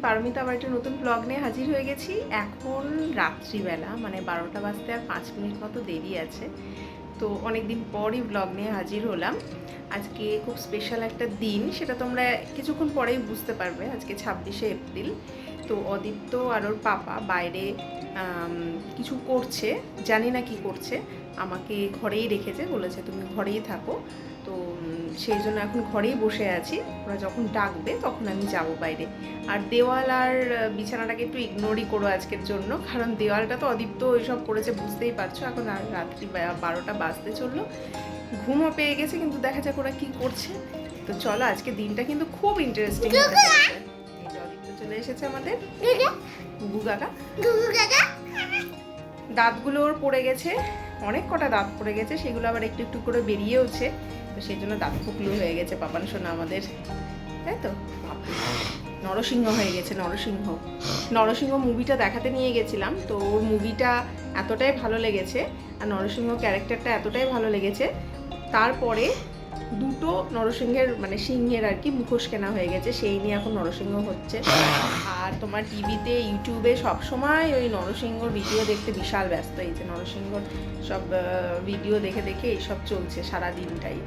পারমিতা আবার একটা নতুন ব্লগ নিয়ে হাজির হয়ে গেছি। এখন রাত্রিবেলা, মানে 12টা বাজতে আর 5 মিনিট মতো দেরি আছে। তো অনেক দিন পরই ব্লগ নিয়ে হাজির হলাম। আজকে খুব স্পেশাল একটা দিন, সেটা তোমরা কিছুক্ষণ পরেই বুঝতে পারবে। আজকে 26শে এপ্রিল। তো অদীপ্ত আর ওর পাপা বাইরে কিছু করছে, জানি না কি করছে। আমাকে ঘরেই রেখেছে, বলেছে তুমি ঘরেই থাকো। তো সেই জন্য এখন ঘরেই বসে আছি। ওরা যখন ডাকবে তখন আমি যাব বাইরে। আর দেওয়াল আর বিছানাটাকে একটু ইগনোরই করো আজকের জন্য, কারণ দেওয়ালটা তো অদীপ্ত ওইসব করেছে, বুঝতেই পারছো। এখন আর রাত্রি 12টা বাজতে চললো, ঘুমও পেয়ে গেছে, কিন্তু দেখা যাক ওরা কী করছে। তো চলো, আজকে দিনটা কিন্তু খুব ইন্টারেস্টিং হতে চলেছে। এই যে অদীপ্ত চলে এসেছে আমাদের গুগু কাকা। দাঁতগুলো ওর পড়ে গেছে, অনেক কটা দাঁত পড়ে গেছে, সেগুলো আবার একটু একটু করে বেরিয়েওছে। তো সেই জন্য দাঁত ফুকলু হয়ে গেছে পাপান সোনা আমাদের, তাই তো। নরসিংহ হয়ে গেছে, নরসিংহ। নরসিংহ মুভিটা দেখাতে নিয়ে গেছিলাম, তো ওর মুভিটা এতটাই ভালো লেগেছে আর নরসিংহ ক্যারেক্টারটা এতটাই ভালো লেগেছে, তারপরে দুটো নরসিংহের মানে সিংহের আর কি মুখোশ কেনা হয়ে গেছে, সেই নিয়ে এখন নরসিংহ হচ্ছে। আর তোমার টিভিতে ইউটিউবে সবসময় ওই নরসিংহর ভিডিও দেখতে বিশাল ব্যস্ত। এই যে নরসিংহর সব ভিডিও দেখে দেখে এইসব চলছে সারা দিনটাই।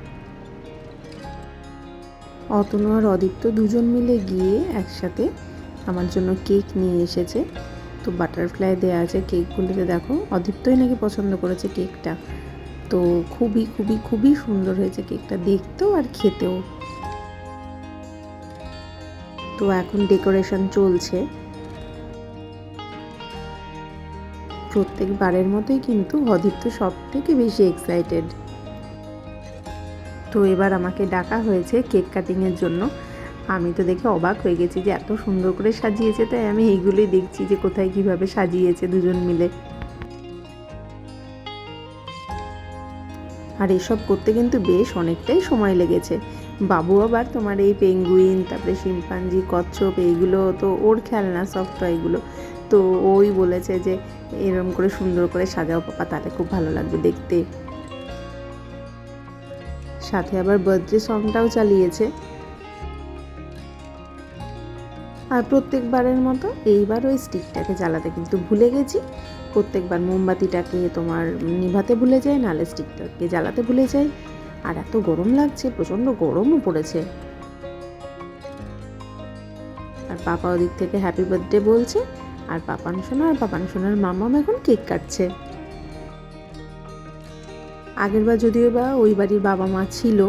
অতনু আর অদীপ্ত দুজন মিলে গিয়ে একসাথে আমার জন্য কেক নিয়ে এসেছে। তো বাটারফ্লাই দেওয়া আছে কেকগুলোতে, দেখো অদীপ্তই নাকি পছন্দ করেছে কেকটা। তো খুবই খুবই খুবই সুন্দর হয়েছে কেকটা দেখতেও আর খেতেও। তো এখন ডেকোরেশন চলছে। প্রত্যেকবারের মতোই কিন্তু অদীপ্ত সব থেকে বেশি এক্সাইটেড। তো এবার আমাকে ডাকা হয়েছে কেক কাটিংয়ের জন্য। আমি তো দেখে অবাক হয়ে গেছি যে এত সুন্দর করে সাজিয়েছে, তাই আমি এইগুলোই দেখছি যে কোথায় কিভাবে সাজিয়েছে দুজন মিলে। আর এসব করতে কিন্তু বেশ অনেকটাই সময় লেগেছে। বাবু আবার তোমার এই পেঙ্গুইন, তারপরে শিম্পাঞ্জি, কচ্ছপ, এইগুলো তো ওর খেলনা, সফট টয়গুলো। তো ওই বলেছে যে এরকম করে সুন্দর করে সাজাও পাপা, তাহলে খুব ভালো লাগবে দেখতে। সাথে আবার বার্থডে সংটাও চালিয়েছে। আর প্রত্যেকবারের মতো এইবার ওই স্টিকটাকে জ্বালাতে কিন্তু ভুলে গেছি। প্রত্যেকবার মোমবাতিটাকে তোমার নিভাতে ভুলে যাই, নাহলে স্টিকটাকে জ্বালাতে ভুলে যাই। আর এত গরম লাগছে, প্রচণ্ড গরমও পড়েছে। আর পাপা ওদিক থেকে হ্যাপি বার্থডে বলছে, আর পাপান সোনা আর পাপান সোনার মামাম এখন কেক কাটছে। আগেরবার যদিও বা ওই বাড়ির বাবা মা ছিল,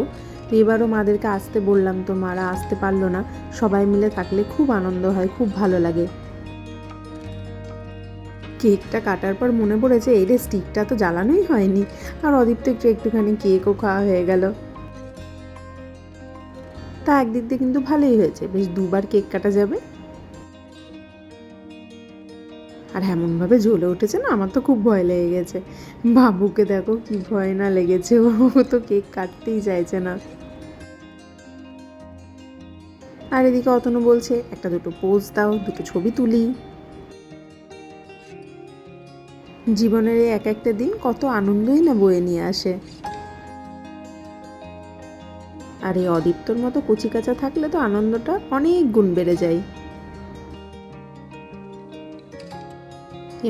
তো এবারও মাদেরকে আসতে বললাম, তো মারা আসতে পারলো না। সবাই মিলে থাকলে খুব আনন্দ হয়, খুব ভালো লাগে। কেকটা কাটার পর মনে পড়েছে এই রে, স্টিকটা তো জ্বালানোই হয়নি। আর অদীপ্ত একটুখানি কেকও খাওয়া হয়ে গেল। তা একদিক দিয়ে কিন্তু ভালোই হয়েছে, বেশ দুবার কেক কাটা যাবে। আর এমনভাবে জ্বলে উঠেছে না, আমার তো খুব ভয় লেগে গেছে। বাবুকে দেখো কি ভয় না লেগেছে, ও তো কেক কাটতেই চাইছে না। আর এদিকে অতনু বলছে একটা দুটো পোজ দাও, দুটো ছবি তুলি। জীবনের এই এক একটা দিন কত আনন্দই না বয়ে নিয়ে আসে। আর এই অদীপ্তর মতো কচিকাঁচা থাকলে তো আনন্দটা অনেক গুণ বেড়ে যায়।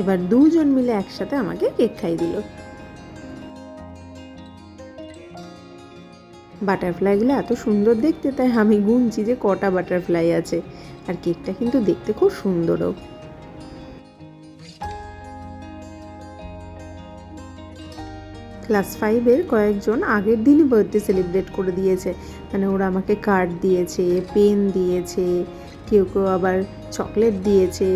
এবার দুজন মিলে একসাথে আমাকে কেক খাইয়ে দিল। বাটারফ্লাইগুলো এত সুন্দর দেখতে, তাই আমি গুনছি যে কটা বাটারফ্লাই আছে। আর কেকটা কিন্তু দেখতে খুব সুন্দরও। ক্লাস 5-এর কয়েকজন আগের দিনই বার্থডে সেলিব্রেট করে দিয়েছে। মানে ওরা আমাকে কার্ড দিয়েছে, পেন দিয়েছে, কেউ কেউ আবার চকলেট দিয়েছে।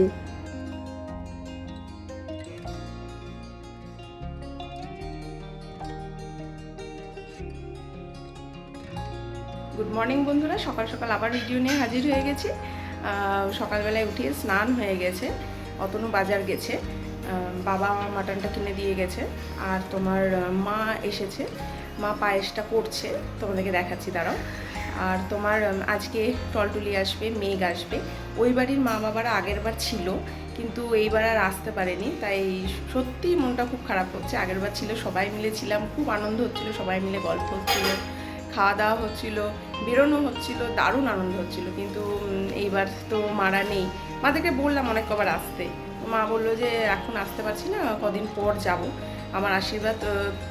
গুড মর্নিং বন্ধুরা, সকাল সকাল আবার ভিডিও নিয়ে হাজির হয়ে গেছি। সকালবেলায় উঠিয়ে স্নান হয়ে গেছে, অতনু বাজার গেছে, বাবা আমার মাটনটা কিনে দিয়ে গেছে। আর তোমার মা এসেছে, মা পায়েসটা করছে, তোমাদেরকে দেখাচ্ছি দাঁড়াও। আর তোমার আজকে টলটুলি আসবে, মেঘ আসবে। ওই বাড়ির মা বাবারা আগের বার ছিল, কিন্তু এইবার আর আসতে পারেনি, তাই সত্যিই মনটা খুব খারাপ হচ্ছে। আগের বার ছিল, সবাই মিলে ছিলাম, খুব আনন্দ হচ্ছিল, সবাই মিলে গল্প হচ্ছিল, খাওয়া দাওয়া হচ্ছিল, বেরোনো হচ্ছিল, দারুণ আনন্দ হচ্ছিল। কিন্তু এইবার তো মারা নেই, মাদেরকে বললাম অনেক কবার আসতে, মা বললো যে এখন আসতে পারছি না, কদিন পর যাব, আমার আশীর্বাদ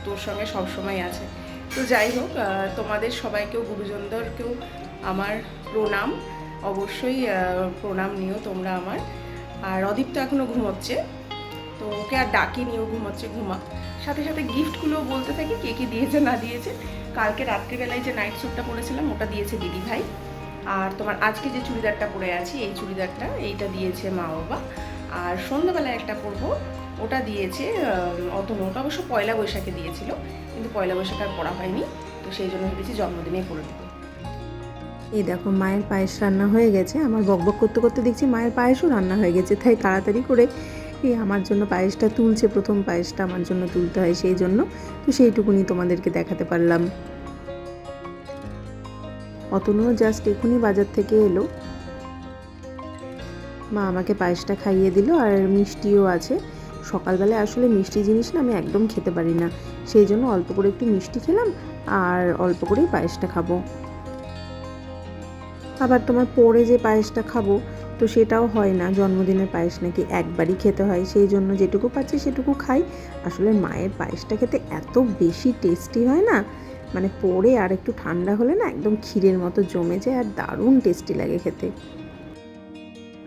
তোর সঙ্গে সবসময় আছে। তো যাই হোক, তোমাদের সবাইকেও, গুরুজনদেরকেও আমার প্রণাম, অবশ্যই প্রণাম নিও তোমরা আমার। আর অদীপ তো এখনও ঘুমোচ্ছে, তো ওকে আর ডাকি নিও, ঘুমোচ্ছে, ঘুমা। সাথে সাথে গিফটগুলো বলতে থাকি কে কী দিয়েছে না দিয়েছে। কালকে রাত্রিবেলায় যে নাইট স্যুটটা পরেছিলাম ওটা দিয়েছে দিদি ভাই, আর তোমার আজকে যে চুড়িদারটা পরে আছি এই চুড়িদারটা, এইটা দিয়েছে মা বাবা। আর সন্ধ্যাবেলায় একটা পরবো, ওটা দিয়েছে অতনু, ওটা অবশ্য পয়লা বৈশাখে দিয়েছিল, কিন্তু পয়লা বৈশাখ আর পরা হয়নি, তো সেই জন্য ভেবেছি জন্মদিনেই পরে দেবো। এই দেখো মায়ের পায়েস রান্না হয়ে গেছে। আমার বকবক করতে করতে দেখছি মায়ের পায়েসও রান্না হয়ে গেছে, তাই তাড়াতাড়ি করে এই আমার জন্য পায়েসটা তুলছে, প্রথম পায়েসটা আমার জন্য তুলতে হয় সেই জন্য, তো সেইটুকুনি তোমাদেরকে দেখাতে পারলাম। অতনুও জাস্ট এখনই বাজার থেকে এলো, মা আমাকে পায়েসটা খাইয়ে দিল, আর মিষ্টিও আছে। সকালবেলায় আসলে মিষ্টি জিনিস না আমি একদম খেতে পারি না, সেই জন্য অল্প করে একটু মিষ্টি খেলাম আর অল্প করেই পায়েসটা খাবো। আবার তোমার পরে যে পায়েসটা খাবো তো সেটাও হয় না, জন্মদিনের পায়েস নাকি একবারই খেতে হয়, সেই জন্য যেটুকু পাচ্ছি সেটুকু খাই। আসলে মায়ের পায়েসটা খেতে এত বেশি টেস্টি হয় না, মানে পরে আর একটু ঠান্ডা হলে না একদম ক্ষীরের মতো জমে যায় আর দারুণ টেস্টি লাগে খেতে।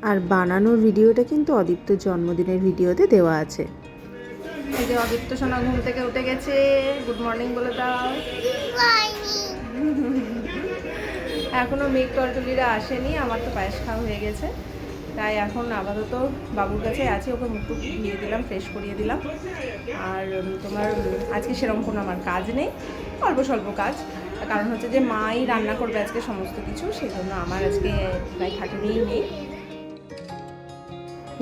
আর বানানোর ভিডিওটা কিন্তু অদীপ্তর জন্মদিনের ভিডিওতে দেওয়া আছে। এই যে অদীপ্ত সোনা ঘুম থেকে উঠে গেছে, গুড মর্নিং বলে দাও। এখনও মেঘ টলটলিরা আসেনি, আমার তো পায়েস খাওয়া হয়ে গেছে, তাই এখন আপাতত বাবুর কাছে আছি, ওকে মুখটুক ধুয়ে দিলাম, ফ্রেশ করিয়ে দিলাম। আর তোমার আজকে সেরকম কোনো আমার কাজ নেই, অল্প স্বল্প কাজ, কারণ হচ্ছে যে মাই রান্না করবে আজকে সমস্ত কিছু, সেই জন্য আমার আজকে প্রায় খাটুনিই নেই।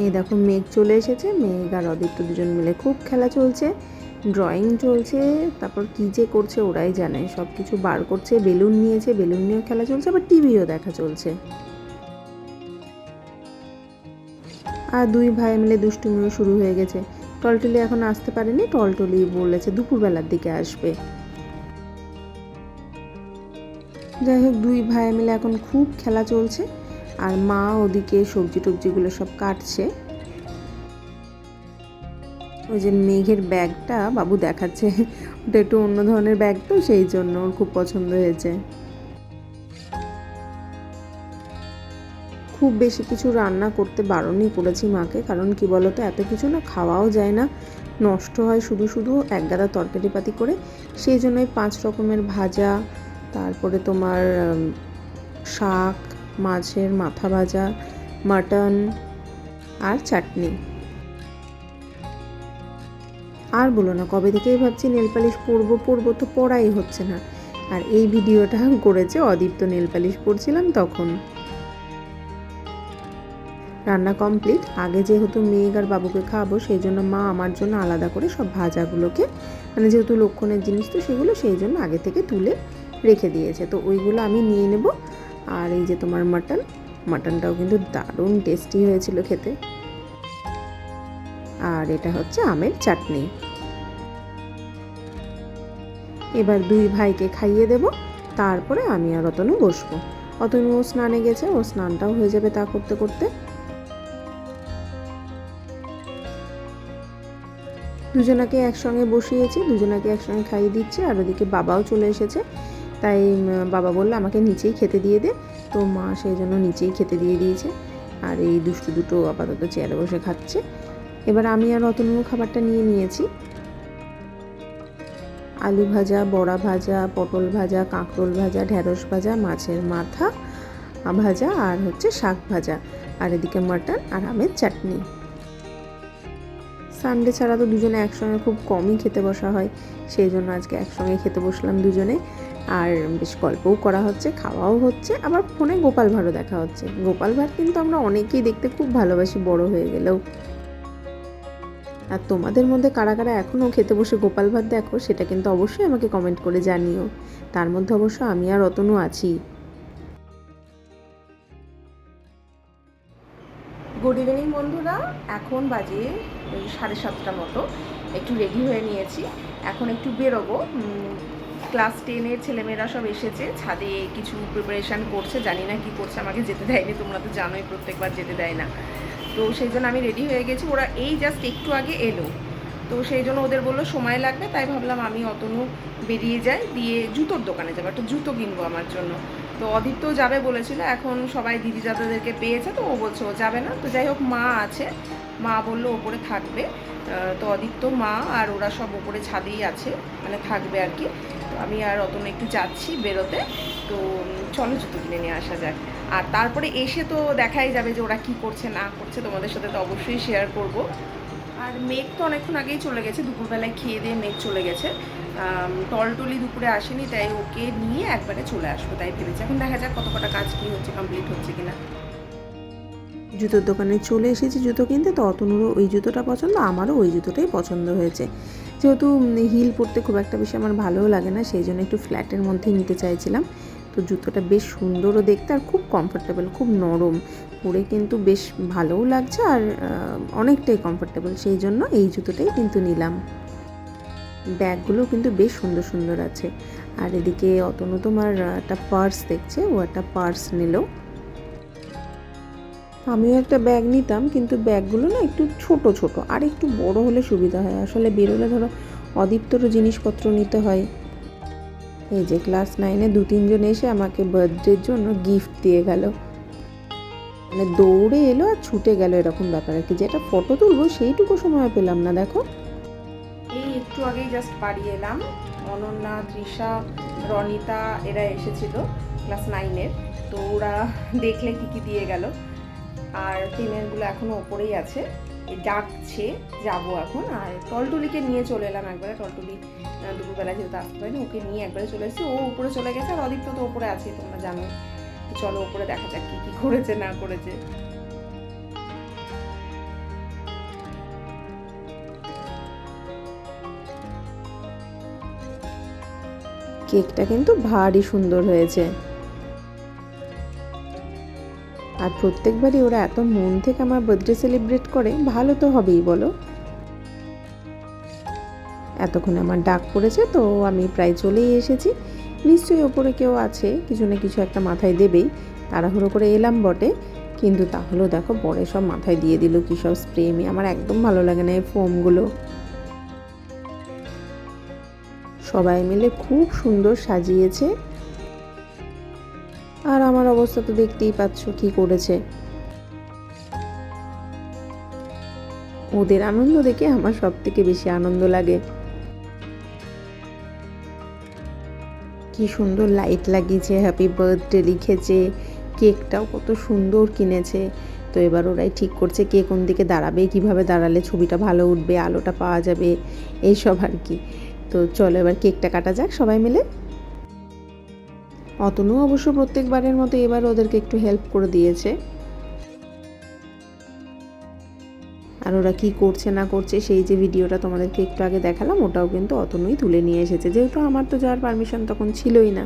এই দেখো মেঘ চলে এসেছে, মেঘ আর অদিত্য দুজন মিলে খুব খেলা চলছে, ড্রয়িং চলছে, তারপর কী যে করছে ওরাই জানে, সব কিছু বার করছে, বেলুন নিয়েছে, বেলুন নিয়েও খেলা চলছে, আবার টিভিও দেখা চলছে। আর দুই ভাই মিলে দুষ্টুমিও শুরু হয়ে গেছে। টলটলি এখন আসতে পারেনি, টলটলি বলেছে দুপুরবেলার দিকে আসবে। যাই হোক, দুই ভাই মিলে এখন খুব খেলা চলছে, আর মা ওদিকে সবজি টবজিগুলো সব কাটছে। ওই যে মেঘের ব্যাগটা বাবু দেখাচ্ছে, ওটা একটু অন্য ধরনের ব্যাগ, তো সেই জন্য ওর খুব পছন্দ হয়েছে। খুব বেশি কিছু রান্না করতে বারণই করেছি মাকে, কারণ কি বলতো এত কিছু না খাওয়াও যায় না, নষ্ট হয় শুধু শুধু একগাদা তরকারিপাতি করে, সেই জন্যই 5 রকমের ভাজা, তারপরে তোমার শাক, মাছের মাথা ভাজা, মাটন আর চাটনি। আর বলো না, কবে থেকেই ভাবছি নেল পালিশ পরবো, তো পরাই হচ্ছে না। আর এই ভিডিওটা করেছে অদীপ্ত নেল পালিশ পরছিলাম তখন। রান্না কমপ্লিট। আগে যেহেতু মেঘ আর বাবুকে খাওয়াবো সেই জন্য মা আমার জন্য আলাদা করে সব ভাজাগুলোকে, মানে যেহেতু লক্ষণের জিনিস তো সেগুলো, সেই জন্য আগে থেকে তুলে রেখে দিয়েছে, তো ওইগুলো আমি নিয়ে নেব। আর এই যে তোমার মাটনটাও কিন্তু দারুণ টেস্টি হয়েছিল খেতে। আর এটা হচ্ছে আমের চাটনি। এবার দুই ভাইকে খাইয়ে দেব, তারপরে আমি আর অতনু বসবো। অতনু স্নানে গেছে, ও স্নানটাও হয়ে যাবে তা করতে করতে। দুজনাকে একসঙ্গে বসিয়েছি, দুজনাকে একসঙ্গে খাইয়ে দিচ্ছি, আর ওদিকে বাবাও চলে এসেছে, তাই বাবা বললো আমাকে নিচেই খেতে দিয়ে দে, তো মা সেই জন্য নিচেই খেতে দিয়ে দিয়েছে। আর এই দুষ্টু দুটো আপাতত চেয়ারে বসে খাচ্ছে। এবার আমি আর অতনু খাবারটা নিয়ে নিয়েছি। আলু ভাজা, বড়া ভাজা, পটল ভাজা, কাঁকরোল ভাজা, ঢ্যাঁড়স ভাজা, মাছের মাথা ভাজা, আর হচ্ছে শাক ভাজা, আর এদিকে মাটন আর আমের চাটনি। সানডে ছাড়া তো দুজনে একসঙ্গে খুব কমই খেতে বসা হয়, সেই জন্য আজকে একসঙ্গে খেতে বসলাম দুজনে। আর বেশ গল্পও করা হচ্ছে, খাওয়াও হচ্ছে, আবার ফোনে গোপাল ভাঁড়ও দেখা হচ্ছে। গোপাল ভাঁড় কিন্তু আমরা অনেকেই দেখতে খুব ভালোবাসি বড় হয়ে গেলেও। আর তোমাদের মধ্যে কারা কারা এখনও খেতে বসে গোপাল ভাঁড় দেখো, সেটা কিন্তু অবশ্যই আমাকে কমেন্ট করে জানিও। তার মধ্যে অবশ্য আমি আর অতনু আছি। গুড ইভিনিং বন্ধুরা, এখন বাজে 7:30 মতো, একটু রেডি হয়ে নিয়েছি, এখন একটু বেরোবো। ক্লাস 10-এর ছেলেমেয়েরা সব এসেছে, ছাদে কিছু প্রিপারেশান করছে, জানি না কি করছে, আমাকে যেতে দেয়নি, তোমরা তো জানোই প্রত্যেকবার যেতে দেয় না। তো সেই জন্য আমি রেডি হয়ে গেছি, ওরা এই জাস্ট একটু আগে এলো, তো সেই জন্য ওদের বললো সময় লাগবে, তাই ভাবলাম আমি অতনু বেরিয়ে যাই, দিয়ে জুতোর দোকানে যাবো, একটা জুতো কিনবো আমার জন্য। তো অদিত্যও যাবে বলেছিল, এখন সবাই দিদি দাদাদেরকে পেয়েছে, তো ও বলছে ও যাবে না। তো যাই হোক, মা আছে, মা বললো ওপরে থাকবে। তো অদিত্য, মা আর ওরা সব ওপরে ছাদেই আছে, মানে থাকবে আর কি। তো আমি আর অতনু একটু যাচ্ছি বেরোতে, তো চলো জুতো কিনে নিয়ে আসা যাক। আর তারপরে এসে তো দেখাই যাবে যে ওরা কি করছে না করছে, তোমাদের সাথে তো অবশ্যই শেয়ার করব। আর মেঘ তো অনেকক্ষণ আগেই চলে গেছে, দুপুরবেলায় খেয়ে দিয়ে মেঘ চলে গেছে। টলটলি দুপুরে আসেনি, তাই ওকে নিয়ে একবারে চলে আসবো তাই ভেবেছি। এখন দেখা যাক কত কটা কাজ কী হচ্ছে, কমপ্লিট হচ্ছে কিনা। জুতোর দোকানে চলে এসেছি জুতো কিনতে। তো অতনুরও ওই জুতোটা পছন্দ, আমারও ওই জুতোটাই পছন্দ হয়েছে। যেহেতু হিল পরতে খুব একটা বেশি আমার ভালোও লাগে না, সেই জন্য একটু ফ্ল্যাটের মধ্যে নিতে চাইছিলাম। তো জুতোটা বেশ সুন্দরও দেখতে আর খুব কমফোর্টেবল, খুব নরম, পরে কিন্তু বেশ ভালোও লাগছে আর অনেকটাই কমফোর্টেবল, সেই জন্য এই জুতোটাই কিন্তু নিলাম। ব্যাগগুলো কিন্তু বেশ সুন্দর সুন্দর আছে। আর এদিকে অতনু তোমার একটা পার্স দেখছে, ও একটা পার্স নিল। আমিও একটা ব্যাগ নিতাম, কিন্তু ব্যাগগুলো না একটু ছোট ছোট, আর একটু বড় হলে সুবিধা হয়। আসলে বেরোলে ধরো অদীপ্তরও জিনিসপত্র নিতে হয়। এই যে ক্লাস 9-এ 2-3 জন এসে আমাকে বার্থডের জন্য গিফট দিয়ে গেল, মানে দৌড়ে এলো আর ছুটে গেল, এরকম ব্যাপার আর কি। যেটা ফটো তুলবো সেইটুকু সময় পেলাম না। দেখো, এই একটু আগেই জাস্ট বাড়ি এলাম। অনন্যা, তৃষা, রনিতা এরা এসেছিল ক্লাস 9-এর, তো ওরা দেখলে কী কী দিয়ে গেল। আর টিনেরগুলো এখনও ওপরেই আছে, ডাকছে যাবো এখন। আর টলটুলিকে নিয়ে চলে এলাম একবারে, টলটুলি দুপুরবেলা যেহেতু আসতে পারিনি, ওকে নিয়ে একবারে চলে এসেছি। ও উপরে চলে গেছে, আর অদিত্য তো ওপরে আছে, তোমরা জানো। তো চলো ওপরে দেখা যাক কী কী করেছে না করেছে। কেকটা কিন্তু ভারী সুন্দর হয়েছে। আর প্রত্যেকবারই ওরা এত মন থেকে আমার বার্থডে সেলিব্রেট করে, ভালো তো হবেই বলো। এতক্ষণে আমার ডাক পড়েছে, তো আমি প্রায় চলেই এসেছি। নিশ্চয়ই ওপরে কেউ আছে, কিছু না কিছু একটা মাথায় দেবেই। তাড়াহুড়ো করে এলাম বটে, কিন্তু তাহলেও দেখো পরে সব মাথায় দিয়ে দিল কী সব স্প্রে। আমার একদম ভালো লাগে না এই ফোমগুলো। সবাই মিলে খুব সুন্দর সাজিয়েছে, আর আমার অবস্থা তো দেখতেই পাচ্ছ কি করেছে। ওদের আনন্দ দেখে আমার সব থেকে বেশি আনন্দ লাগে। কি সুন্দর লাইট লাগিয়েছে, হ্যাপি বার্থডে লিখেছে, কেকটাও কত সুন্দর কিনেছে। তো এবার ওরাই ঠিক করছে কে কোন দিকে দাঁড়াবে, কিভাবে দাঁড়ালে ছবিটা ভালো উঠবে, আলোটা পাওয়া যাবে, এইসব আর কি। তো চলো এবার কেকটা কাটা যাক সবাই মিলে। অতনু অবশ্য প্রত্যেকবারের মতো এবার ওদেরকে একটু হেল্প করে দিয়েছে। আর ওরা কি করছে না করছে সেই যে ভিডিওটা তোমাদেরকে একটু আগে দেখালাম, ওটাও কিন্তু অতনুই তুলে নিয়ে এসেছে, যেহেতু আমার তো যাওয়ার পারমিশন তখন ছিলই না।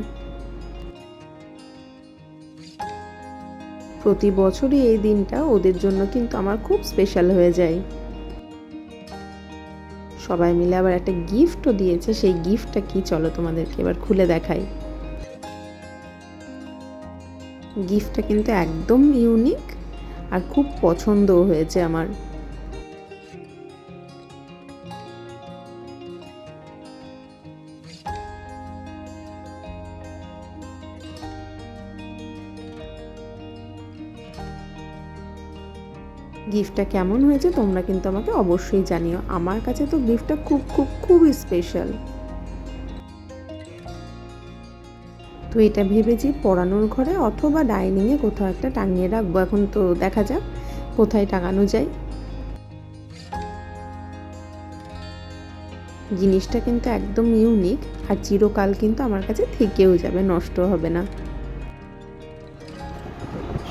প্রতি বছরই এই দিনটা ওদের জন্য কিন্তু আমার খুব স্পেশাল হয়ে যায়। সবাই মিলে আবার একটা গিফটও দিয়েছে, সেই গিফটটা কি চলো তোমাদেরকে এবার খুলে দেখাই। গিফটটা কিন্তু একদম ইউনিক আর খুব পছন্দও হয়েছে আমার। গিফটটা কেমন হয়েছে তোমরা কিন্তু আমাকে অবশ্যই জানিও। আমার কাছে তো গিফটটা খুব খুব খুবই স্পেশাল। তো এটা ভেবেছি পড়ানোর ঘরে অথবা ডাইনিংয়ে কোথাও একটা টাঙিয়ে রাখবো। এখন তো দেখা যাক কোথায় টাঙানো যায়। জিনিসটা কিন্তু একদম ইউনিক আর চিরকাল কিন্তু আমার কাছে থেকেও যাবে, নষ্ট হবে না।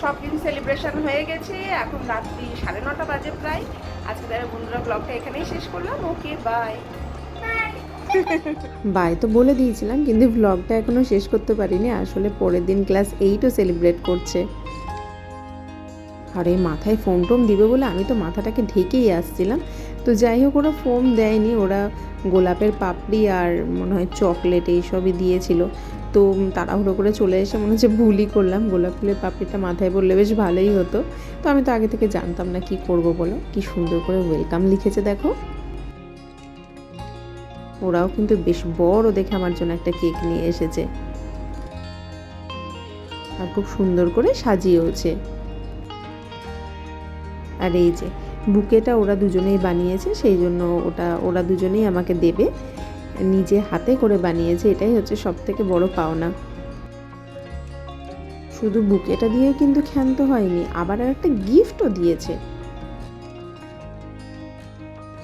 সব কিছু সেলিব্রেশন হয়ে গেছে, এখন রাত্রি 9:30 বাজে প্রায়। আজকে তারা বন্ধুরা ব্লগটা এখানেই শেষ করলাম। Okay bye. বাই তো বলে দিয়েছিলাম, কিন্তু ব্লগটা এখনো শেষ করতে পারিনি। আসলে পরের দিন ক্লাস 8ও সেলিব্রেট করছে। আর এই মাথায় ফোন টোন দিবে বলে আমি তো মাথাটাকে ঢেকেই আসছিলাম, তো যাই হোক, ওরা ফোম দেয়নি, ওরা গোলাপের পাপড়ি আর মনে হয় চকলেট এইসবই দিয়েছিল। তো তাড়াহুড়ো করে চলে এসে মনে হচ্ছে ভুলই করলাম, গোলাপ ফুলের পাপড়িটা মাথায় পড়লে বেশ ভালোই হতো। তো আমি তো আগে থেকে জানতাম না কি করব বলো। কি সুন্দর করে ওয়েলকাম লিখেছে দেখো। ওরাও কিন্তু বেশ বড় দেখে আমার জন্য একটা কেক নিয়ে এসেছে, আর খুব সুন্দর করে সাজিয়েওছে। আর এই যে বুকেটা ওরা দুজনেই বানিয়েছে, সেই জন্য ওরা দুজনেই আমাকে দেবে, নিজে হাতে করে বানিয়েছে, এটাই হচ্ছে সব থেকে বড় পাওনা। শুধু বুকেটা দিয়ে কিন্তু ক্ষান্ত হয়নি, আবার আর একটা গিফটও দিয়েছে।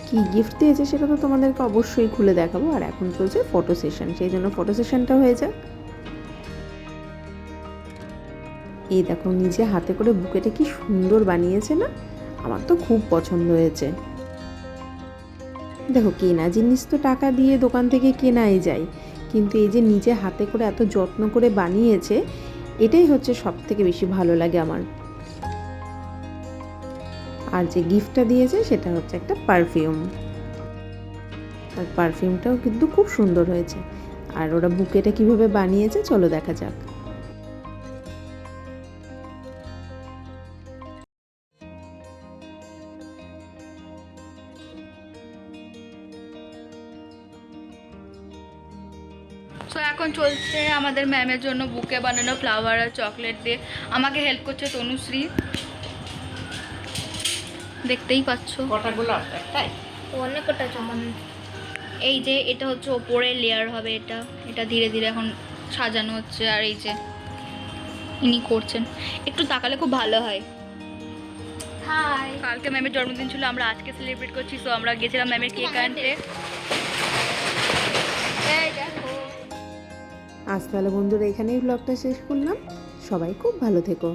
কি গিফট দিয়েছে সেটা তো তোমাদেরকে অবশ্যই খুলে দেখাবো। আর এখন চলছে ফটো সেশন, সেই জন্য ফটো সেশনটা হয়ে যাক। এই দেখো নিজে হাতে করে বুকেটা কি সুন্দর বানিয়েছে না, আমার তো খুব পছন্দ হয়েছে। দেখো কেনা জিনিস তো টাকা দিয়ে দোকান থেকে কেনাই যায়, কিন্তু এই যে নিজে হাতে করে এত যত্ন করে বানিয়েছে, এটাই হচ্ছে সব থেকে বেশি ভালো লাগে আমার। আর যে গিফটটা দিয়েছে সেটা হচ্ছে একটা পারফিউম, আর পারফিউমটাও কিন্তু খুব সুন্দর হয়েছে। আর ওরা বুকেটা কিভাবে বানিয়েছে চলো দেখা যাক। সো এখন চলছে আমাদের ম্যামের জন্য বুকে বানানো ফ্লাওয়ার আর চকলেট দিয়ে। আমাকে হেল্প করছে তনুশ্রী, দেখতেই পাচ্ছ। কটা গোলাপ? একটাই? অনেক কটা চমন। এই যে এটা হচ্ছে ওপরের লেয়ার হবে, এটা ধীরে ধীরে এখন সাজানো হচ্ছে। আর এই যে ইনি করছেন, একটু তাকালে খুব ভালো হয়। হাই, কালকে ম্যামের জন্মদিন ছিল, আমরা আজকে সেলিব্রেট করছি। সো আমরা গেছিলাম ম্যামের কেক আনতে। আজ তাহলে বন্ধুরা এখানেই ব্লগটা শেষ করলাম। সবাই খুব ভালো থেকো।